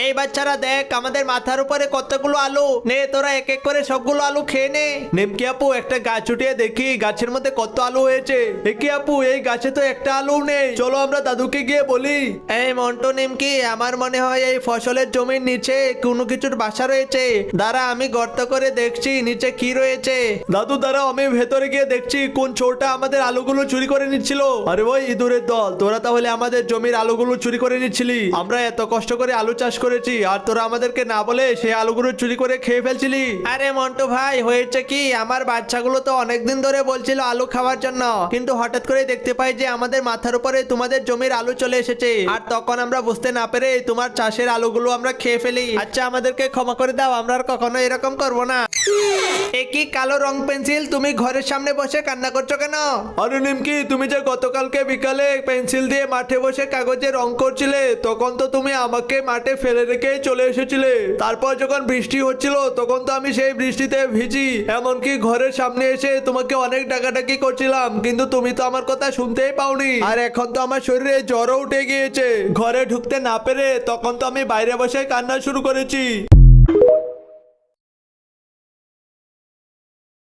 এই বাচ্চারা দেখ আমাদের মাথার উপরে কতগুলো আলু, নে তোরা এক এক করে সবগুলো আলু খেয়ে নে। নিমকি আপু একটা গাছ উঠিয়ে দেখি গাছের মধ্যে কত আলু হয়েছে। কি আপু এই গাছে তো একটা আলু নেই, চলো আমরা দাদুকে গিয়ে বলি। এই মন্টু নিমকি, আমার মনে হয় এই ফসলের জমির নিচে কোনো কিছুর বাসা রয়েছে। দাঁড়া আমি গর্ত করে দেখছি নিচে কি রয়েছে। দাদু দাঁড়াও, আমি ভেতরে গিয়ে দেখছি কোন চোরটা আমাদের আলুগুলো চুরি করে নিচ্ছিল। আরে ওই ইঁদুরের দল, তোরা তাহলে আমাদের জমির আলুগুলো চুরি করে নিচ্ছিলি। আমরা এত কষ্ট করে আলু চাষ করেছি আর তোরা আমাদেরকে না বলে সেই আলুগুলো চুরি করে খেয়ে ফেলছিলি। আরে মন্টু ভাই হয়েছে কি, আমার বাচ্চাগুলো তো অনেকদিন ধরে বলছিল আলু খাওয়ার জন্য, কিন্তু হঠাৎ করে দেখতে পাই যে আমাদের মাথার উপরে তোমাদের জমির আলু চলে এসেছে, আর তখন আমরা বুঝতে না পেরে তোমার চাষের আলুগুলো আমরা খেয়ে ফেলি। আচ্ছা আমাদেরকে ক্ষমা করে দাও, আমরা আর কখনো এরকম করবো না। একই কালো রং পেন্সিল, তুমি ঘরের সামনে বসে কান্না করছো কেন? আরে নিমকি, তুমি যে গতকালকে বিকালে পেন্সিল দিয়ে মাঠে বসে কাগজে রং করছিলে, তখন তো তুমি আমাকে মাঠে ফেলে রেখেই চলে এসেছিলে। তারপর যখন বৃষ্টি হচ্ছিল তখন তো আমি সেই বৃষ্টিতে ভিজি, এমনকি ঘরের সামনে এসে তোমাকে অনেক ডাকাডাকি করছিলাম, কিন্তু তুমি তো আমার কথা শুনতেই পাওনি। আর এখন তো আমার শরীরে জ্বরও উঠে গিয়েছে, ঘরে ঢুকতে না পেরে তখন তো আমি বাইরে বসে কান্না শুরু করেছি।